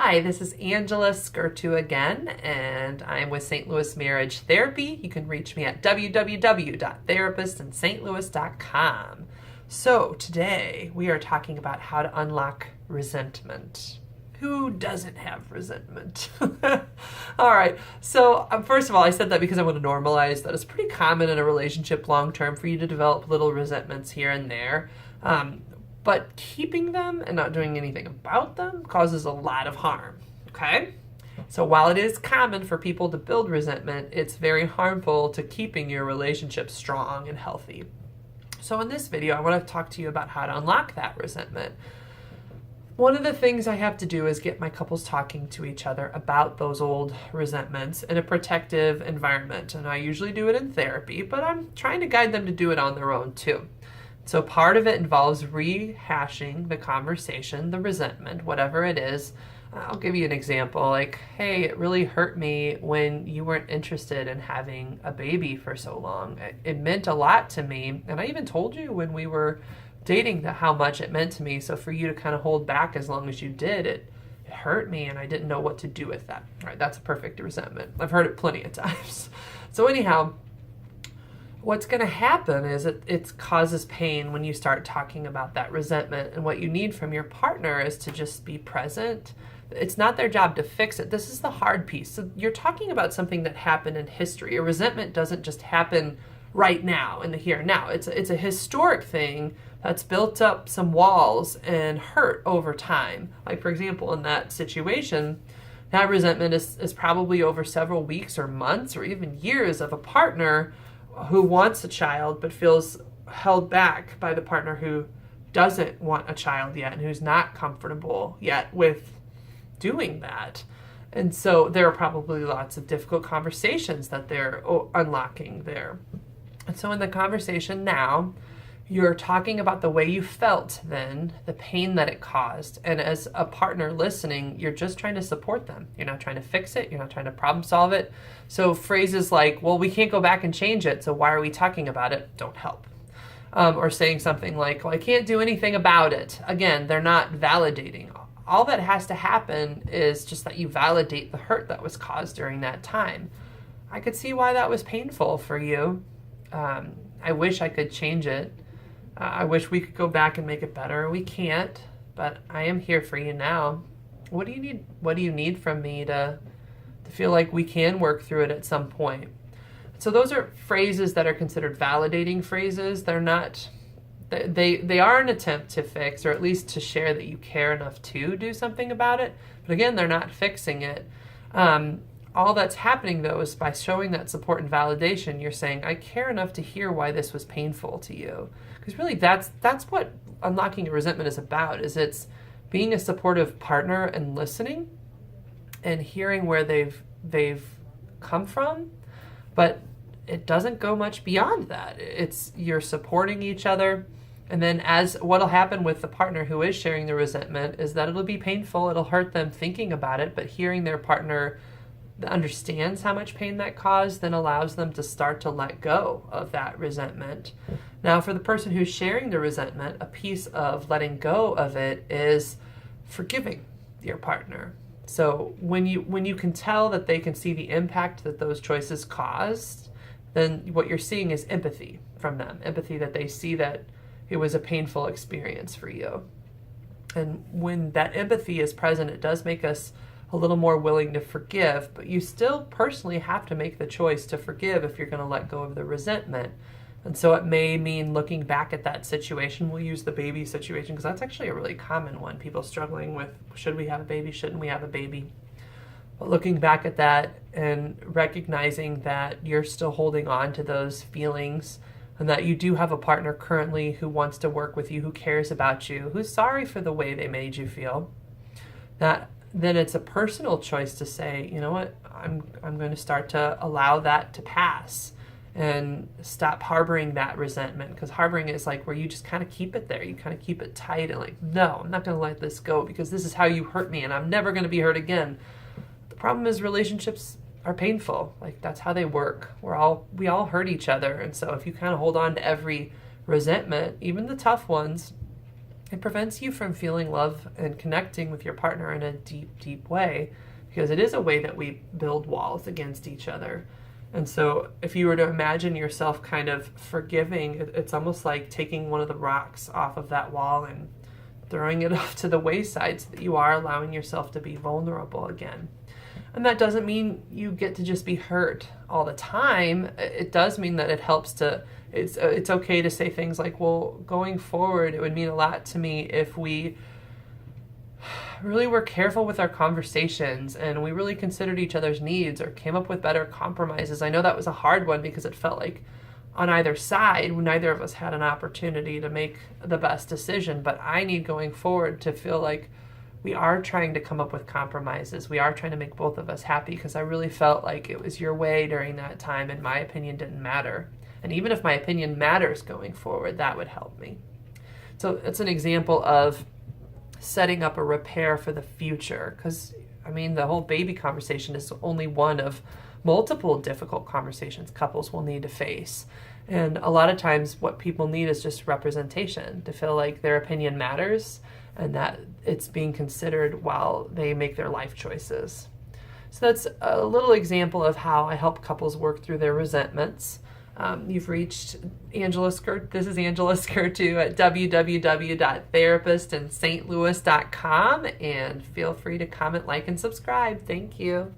Hi, this is Angela Skurtu again, and I'm with St. Louis Marriage Therapy. You can reach me at www.therapistintstlouis.com. So today we are talking about how to unlock resentment. Who doesn't have resentment? All right. So first of all, I said that because I want to normalize that it's pretty common in a relationship long term for you to develop little resentments here and there. But keeping them and not doing anything about them causes a lot of harm. Okay? So while it is common for people to build resentment, it's very harmful to keeping your relationship strong and healthy. So in this video, I want to talk to you about how to unlock that resentment. One of the things I have to do is get my couples talking to each other about those old resentments in a protective environment. And I usually do it in therapy, but I'm trying to guide them to do it on their own too. So part of it involves rehashing the conversation, the resentment, whatever it is. I'll give you an example, like, hey, it really hurt me when you weren't interested in having a baby for so long. It meant a lot to me, and I even told you when we were dating how much it meant to me. So for you to kind of hold back as long as you did, it hurt me, and I didn't know what to do with that. All right, that's a perfect resentment. I've heard it plenty of times. So anyhow, what's going to happen is it causes pain when you start talking about that resentment. And what you need from your partner is to just be present. It's not their job to fix it. This is the hard piece. So you're talking about something that happened in history. A resentment doesn't just happen right now in the here and now. It's a historic thing that's built up some walls and hurt over time. Like, for example, in that situation, that resentment is probably over several weeks or months or even years of a partner who wants a child but feels held back by the partner who doesn't want a child yet and who's not comfortable yet with doing that. And so there are probably lots of difficult conversations that they're unlocking there. And so in the conversation now, you're talking about the way you felt then, the pain that it caused. And as a partner listening, you're just trying to support them. You're not trying to fix it. You're not trying to problem solve it. So phrases like, well, we can't go back and change it, so why are we talking about it? Don't help. Or saying something like, well, I can't do anything about it. Again, they're not validating. All that has to happen is just that you validate the hurt that was caused during that time. I could see why that was painful for you. I wish I could change it. I wish we could go back and make it better. We can't, but I am here for you now. What do you need? What do you need from me to feel like we can work through it at some point? So those are phrases that are considered validating phrases. They're not, they are an attempt to fix, or at least to share that you care enough to do something about it. But again, they're not fixing it. All that's happening, though, is by showing that support and validation, you're saying, I care enough to hear why this was painful to you. Because really, that's what unlocking a resentment is about, is it's being a supportive partner and listening and hearing where they've come from. But it doesn't go much beyond that. It's you're supporting each other. And then as what'll happen with the partner who is sharing the resentment is that it'll be painful. It'll hurt them thinking about it, but hearing their partner understands how much pain that caused then allows them to start to let go of that resentment. Now, for the person who's sharing the resentment, a piece of letting go of it is forgiving your partner. So when you can tell that they can see the impact that those choices caused, then what you're seeing is empathy from them. Empathy that they see that it was a painful experience for you. And when that empathy is present, it does make us a little more willing to forgive, but you still personally have to make the choice to forgive if you're going to let go of the resentment. And so it may mean looking back at that situation. We'll use the baby situation because that's actually a really common one. People struggling with, should we have a baby? Shouldn't we have a baby? But looking back at that and recognizing that you're still holding on to those feelings and that you do have a partner currently who wants to work with you, who cares about you, who's sorry for the way they made you feel, that then it's a personal choice to say, you know what, I'm going to start to allow that to pass and stop harboring that resentment. Because harboring is like where you just kind of keep it there. You kind of keep it tight and like, no, I'm not going to let this go because this is how you hurt me and I'm never going to be hurt again. The problem is relationships are painful. Like that's how they work. We all hurt each other. And so if you kind of hold on to every resentment, even the tough ones, It prevents you from feeling love and connecting with your partner in a deep, deep way, because it is a way that we build walls against each other. And so if you were to imagine yourself kind of forgiving, it's almost like taking one of the rocks off of that wall and throwing it off to the wayside so that you are allowing yourself to be vulnerable again. And that doesn't mean you get to just be hurt all the time. It does mean that it helps to, it's okay to say things like, well, going forward, it would mean a lot to me if we really were careful with our conversations and we really considered each other's needs or came up with better compromises. I know that was a hard one because it felt like on either side, neither of us had an opportunity to make the best decision, but I need going forward to feel like we are trying to come up with compromises. We are trying to make both of us happy, because I really felt like it was your way during that time and my opinion didn't matter. And even if my opinion matters going forward, that would help me. So it's an example of setting up a repair for the future, because I mean, the whole baby conversation is only one of multiple difficult conversations couples will need to face. And a lot of times what people need is just representation, to feel like their opinion matters and that it's being considered while they make their life choices. So that's a little example of how I help couples work through their resentments. You've reached Angela Skurtu. This is Angela Skurtu at www.therapistintstlouis.com, and feel free to comment, like, and subscribe. Thank you.